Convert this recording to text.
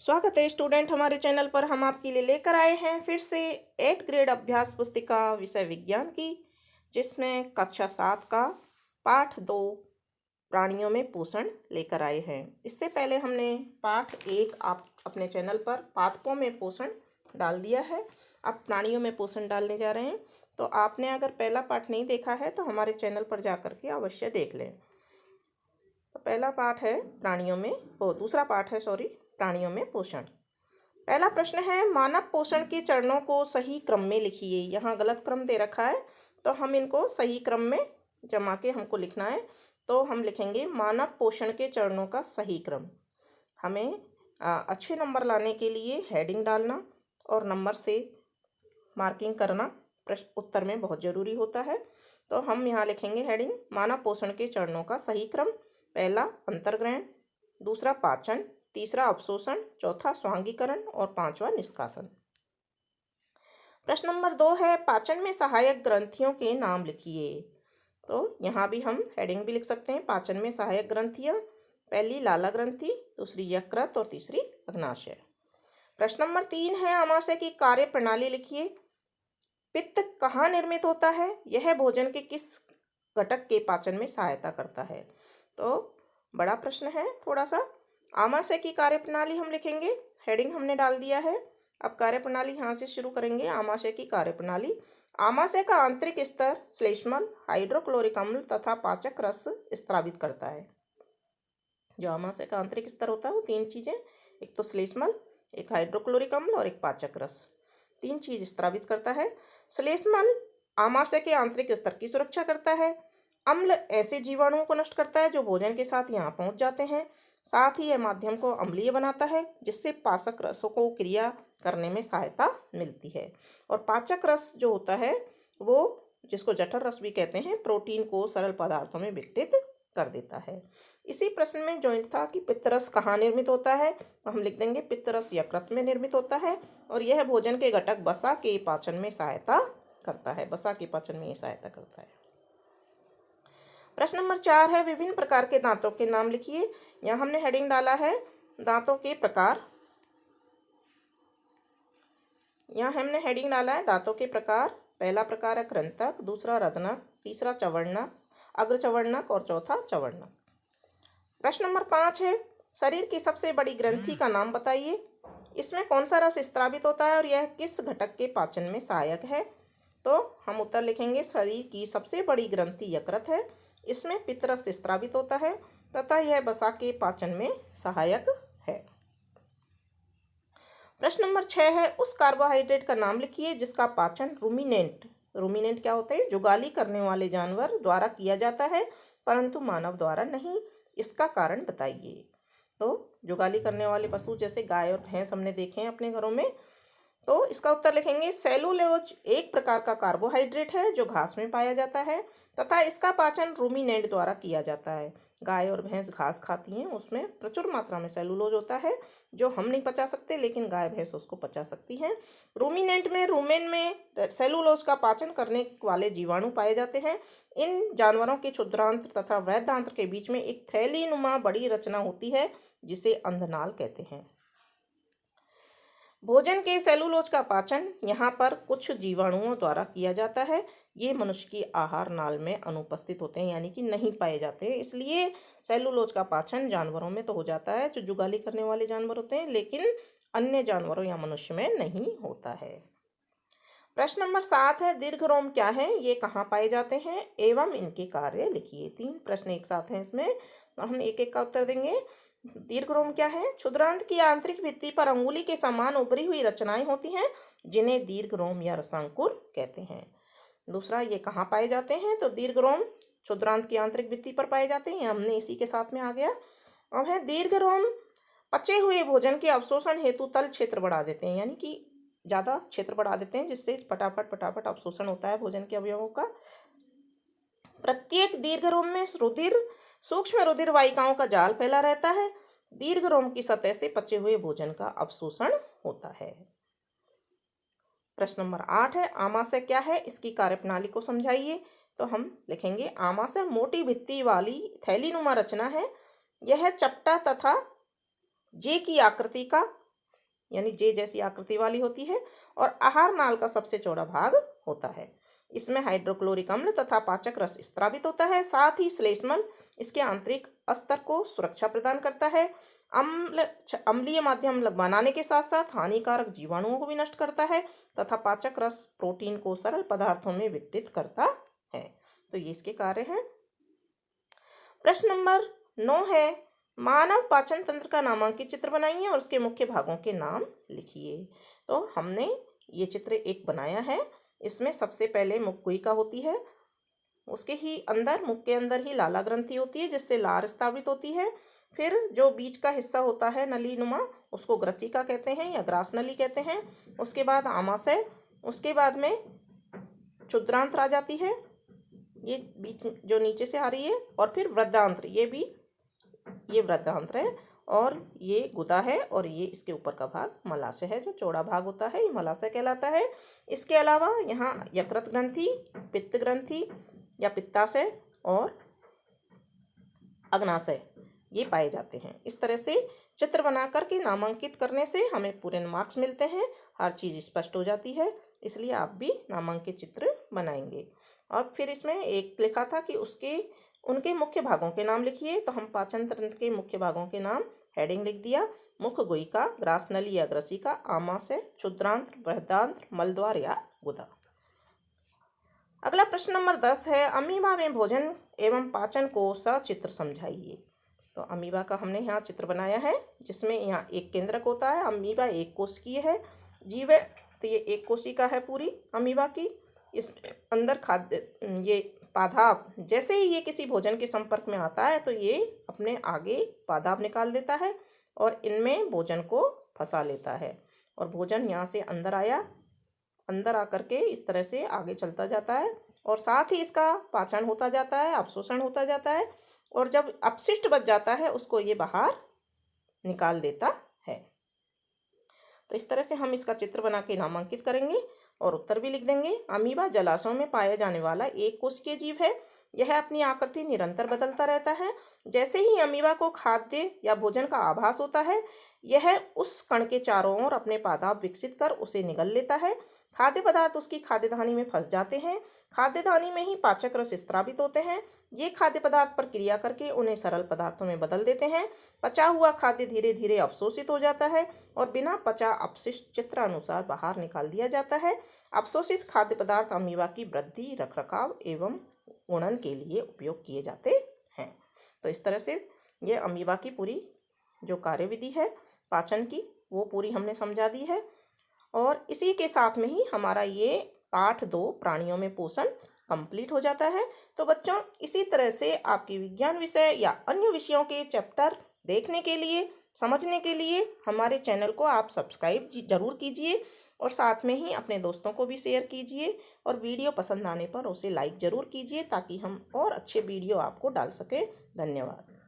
स्वागत है स्टूडेंट, हमारे चैनल पर हम आपके लिए लेकर आए हैं फिर से 8th ग्रेड अभ्यास पुस्तिका विषय विज्ञान की, जिसमें कक्षा 7 का पाठ 2 प्राणियों में पोषण लेकर आए हैं। इससे पहले हमने पाठ 1 आप अपने चैनल पर पादपों में पोषण डाल दिया है। अब प्राणियों में पोषण डालने जा रहे हैं, तो आपने अगर पहला पाठ नहीं देखा है तो हमारे चैनल पर जा कर के अवश्य देख लें। तो पहला पाठ है प्राणियों में, दूसरा पाठ है प्राणियों में पोषण। पहला प्रश्न है, मानव पोषण के चरणों को सही क्रम में लिखिए। यहाँ गलत क्रम दे रखा है, तो हम इनको सही क्रम में जमा के हमको लिखना है। तो हम लिखेंगे मानव पोषण के चरणों का सही क्रम। हमें अच्छे नंबर लाने के लिए हेडिंग डालना और नंबर से मार्किंग करना प्रश्न उत्तर में बहुत ज़रूरी होता है। तो हम यहाँ लिखेंगे हेडिंग, मानव पोषण के चरणों का सही क्रम। पहला अंतर्ग्रहण, दूसरा पाचन, तीसरा अवशोषण, चौथा स्वांगीकरण और पांचवा निष्कासन। प्रश्न नंबर 2 है, पाचन में सहायक ग्रंथियों के नाम लिखिए। तो यहाँ भी हम हेडिंग भी लिख सकते हैं, पाचन में सहायक ग्रंथियाँ। पहली लाला ग्रंथि, दूसरी यकृत और तीसरी अग्नाशय। प्रश्न नंबर 3 है, आमाशय की कार्य प्रणाली लिखिए। पित्त कहाँ निर्मित होता है? यह भोजन के किस घटक के पाचन में सहायता करता है? तो बड़ा प्रश्न है थोड़ा सा। आमाशय की कार्यप्रणाली हम लिखेंगे, हेडिंग हमने डाल दिया है। अब कार्यप्रणाली यहाँ से शुरू करेंगे। आमाशय की कार्यप्रणाली, आमाशय का आंतरिक स्तर श्लेष्मल, हाइड्रोक्लोरिक अम्ल तथा पाचक रस स्त्रावित करता है। जो आमाशय का आंतरिक स्तर होता है वो 3 चीजें, एक तो श्लेष्मल, एक हाइड्रोक्लोरिक अम्ल और एक पाचक रस, 3 चीज स्त्रावित करता है। श्लेष्मल आमाशय के आंतरिक स्तर की सुरक्षा करता है। अम्ल ऐसे जीवाणुओं को नष्ट करता है जो भोजन के साथ यहाँ पहुँच जाते हैं। साथ ही यह माध्यम को अम्लीय बनाता है, जिससे पाचक रसों को क्रिया करने में सहायता मिलती है। और पाचक रस जो होता है वो, जिसको जठर रस भी कहते हैं, प्रोटीन को सरल पदार्थों में विघटित कर देता है। इसी प्रश्न में जॉइंट था कि पित्तरस कहाँ निर्मित होता है, तो हम लिख देंगे पित्तरस यकृत में निर्मित होता है और यह भोजन के घटक वसा के पाचन में सहायता करता है। वसा के पाचन में ये सहायता करता है। प्रश्न नंबर 4 है, विभिन्न प्रकार के दांतों के नाम लिखिए। यहाँ हमने हेडिंग डाला है दांतों के प्रकार। यहाँ हमने हेडिंग डाला है दांतों के प्रकार। पहला प्रकार है कृंतक, दूसरा रत्नक, तीसरा चवर्णक, अग्रचवर्णक और चौथा चवर्णक। प्रश्न नंबर 5 है, शरीर की सबसे बड़ी ग्रंथि का नाम बताइए। इसमें कौन सा रस स्त्रावित होता है और यह किस घटक के पाचन में सहायक है? तो हम उत्तर लिखेंगे, शरीर की सबसे बड़ी ग्रंथि यकृत है। इसमें पित्तरस स्त्रावित होता है तथा यह वसा के पाचन में सहायक है। प्रश्न नंबर 6 है, उस कार्बोहाइड्रेट का नाम लिखिए जिसका पाचन रूमिनेंट क्या होते हैं? जुगाली करने वाले जानवर द्वारा किया जाता है परंतु मानव द्वारा नहीं। इसका कारण बताइए। तो जुगाली करने वाले पशु जैसे गाय और भैंस हमने देखे हैं अपने घरों में। तो इसका उत्तर लिखेंगे, सेलुलोज एक प्रकार का कार्बोहाइड्रेट है जो घास में पाया जाता है तथा इसका पाचन रूमिनेंट द्वारा किया जाता है। गाय और भैंस घास खाती हैं, उसमें प्रचुर मात्रा में सेलुलोज होता है जो हम नहीं पचा सकते, लेकिन गाय भैंस उसको पचा सकती हैं। रूमिनेंट में, रूमेन में सेलुलोज का पाचन करने वाले जीवाणु पाए जाते हैं। इन जानवरों के क्षुद्रांत्र तथा वृहदांत्र के बीच में एक थैलीनुमा बड़ी रचना होती है जिसे अंधनाल कहते हैं। भोजन के सेलुलोज का पाचन यहाँ पर कुछ जीवाणुओं द्वारा किया जाता है। ये मनुष्य की आहार नाल में अनुपस्थित होते हैं, यानी कि नहीं पाए जाते हैं। इसलिए सेलुलोज का पाचन जानवरों में तो हो जाता है जो जुगाली करने वाले जानवर होते हैं, लेकिन अन्य जानवरों या मनुष्य में नहीं होता है। प्रश्न नंबर 7 है, दीर्घरोम क्या है, ये कहाँ पाए जाते हैं एवं इनके कार्य लिखिए। 3 प्रश्न एक साथ हैं इसमें, तो हम एक एक का उत्तर देंगे। दीर्घरोम क्या है? क्षुद्रांत की आंतरिक भित्ति पर अंगुली के समान उभरी हुई रचनाएं होती हैं जिन्हें दीर्घरोम या रसांकुर कहते हैं। दूसरा, ये कहाँ पाए जाते हैं? तो दीर्घरोम क्षुद्रांत की आंतरिक भित्ति पर पाए जाते हैं, हमने इसी के साथ में आ गया। अब है, दीर्घरोम पचे हुए भोजन के अवशोषण हेतु तल क्षेत्र बढ़ा देते हैं, यानी कि ज़्यादा क्षेत्र बढ़ा देते हैं जिससे फटाफट अवशोषण होता है भोजन के अवयवों का। प्रत्येक दीर्घरोम में सूक्ष्म रुधिर वाहिकाओं का जाल फैला रहता है। दीर्घरोम की सतह से पचे हुए भोजन का अवशोषण होता है। प्रश्न नंबर 8 है, आमाशय क्या है, इसकी कार्यप्रणाली को समझाइए। तो हम लिखेंगे, आमाशय मोटी भित्ति वाली थैलीनुमा रचना है। यह चपटा तथा जे की आकृति का यानी जे जैसी आकृति वाली होती है और आहार नाल का सबसे चौड़ा भाग होता है। इसमें हाइड्रोक्लोरिक अम्ल तथा पाचक रस स्रावित होता है। साथ ही श्लेष्मल इसके आंतरिक स्तर को सुरक्षा प्रदान करता है। अम्लीय माध्यम बनाने के साथ साथ हानिकारक जीवाणुओं को भी नष्ट करता है तथा पाचक रस प्रोटीन को सरल पदार्थों में विघटित करता है। तो ये इसके कार्य हैं। प्रश्न नंबर 9 है, मानव पाचन तंत्र का नामांकित चित्र बनाइए और उसके मुख्य भागों के नाम लिखिए। तो हमने ये चित्र एक बनाया है। इसमें सबसे पहले मुख गुहिका होती है, उसके ही अंदर, मुख के अंदर ही लाला ग्रंथि होती है जिससे लार स्रावित होती है। फिर जो बीच का हिस्सा होता है नली नुमा, उसको ग्रसिका कहते हैं या ग्रास नली कहते हैं। उसके बाद आमाशय, उसके बाद में क्षुद्रांत्र आ जाती है, ये बीच जो नीचे से आ रही है, और फिर वृद्धांत्र, ये वृद्धांत्र है, और ये गुदा है, और ये इसके ऊपर का भाग मलाशय है, जो चौड़ा भाग होता है, ये मलाशय कहलाता है। इसके अलावा यहाँ यकृत ग्रंथि, पित्त ग्रंथि या पित्ताशय और अग्नाशय ये पाए जाते हैं। इस तरह से चित्र बना करके नामांकित करने से हमें पूरे मार्क्स मिलते हैं, हर चीज़ स्पष्ट हो जाती है। इसलिए आप भी नामांकित चित्र बनाएंगे। और फिर इसमें एक लिखा था कि उनके मुख्य भागों के नाम लिखिए। तो हम पाचन तंत्र के मुख्य भागों के नाम हेडिंग लिख दिया, मुख गुहिका, ग्रास नली या ग्रसिका, आमाशय, क्षुद्रांत्र, बृहदांत्र, मलद्वार या गुदा। अगला प्रश्न नंबर 10 है, अमीबा में भोजन एवं पाचन को सचित्र समझाइए। तो अमीबा का हमने यहाँ चित्र बनाया है जिसमें यहाँ एक केंद्रक होता है। अमीबा एक कोशिकीय है, जीव है, तो ये एक कोशिका है पूरी अमीबा की। इस अंदर खाद्य, ये पादाप, जैसे ही ये किसी भोजन के संपर्क में आता है तो ये अपने आगे पादाप निकाल देता है और इनमें भोजन को फंसा लेता है, और भोजन यहाँ से अंदर आकर के इस तरह से आगे चलता जाता है, और साथ ही इसका पाचन होता जाता है, अवशोषण होता जाता है, और जब अपशिष्ट बच जाता है उसको ये बाहर निकाल देता है। तो इस तरह से हम इसका चित्र बना के नामांकित करेंगे और उत्तर भी लिख देंगे। अमीबा जलाशयों में पाया जाने वाला एक कोशिकीय जीव है। यह अपनी आकृति निरंतर बदलता रहता है। जैसे ही अमीबा को खाद्य या भोजन का आभास होता है, यह उस कण के चारों ओर अपने पादाप विकसित कर उसे निगल लेता है। खाद्य पदार्थ उसकी खाद्य धानी में फंस जाते हैं। खाद्य धानी में ही पाचक रस स्रावित होते हैं। ये खाद्य पदार्थ पर क्रिया करके उन्हें सरल पदार्थों में बदल देते हैं। पचा हुआ खाद्य धीरे धीरे अवशोषित हो जाता है और बिना पचा अपशिष्ट चित्रानुसार बाहर निकाल दिया जाता है। अवशोषित खाद्य पदार्थ अमीबा की वृद्धि, रखरखाव एवं गुणन के लिए उपयोग किए जाते हैं। तो इस तरह से ये अमीबा की पूरी जो कार्यविधि है पाचन की, वो पूरी हमने समझा दी है। और इसी के साथ में ही हमारा ये पाठ 2 प्राणियों में पोषण कंप्लीट हो जाता है। तो बच्चों, इसी तरह से आपकी विज्ञान विषय या अन्य विषयों के चैप्टर देखने के लिए, समझने के लिए हमारे चैनल को आप सब्सक्राइब जरूर कीजिए और साथ में ही अपने दोस्तों को भी शेयर कीजिए, और वीडियो पसंद आने पर उसे लाइक ज़रूर कीजिए ताकि हम और अच्छे वीडियो आपको डाल सकें। धन्यवाद।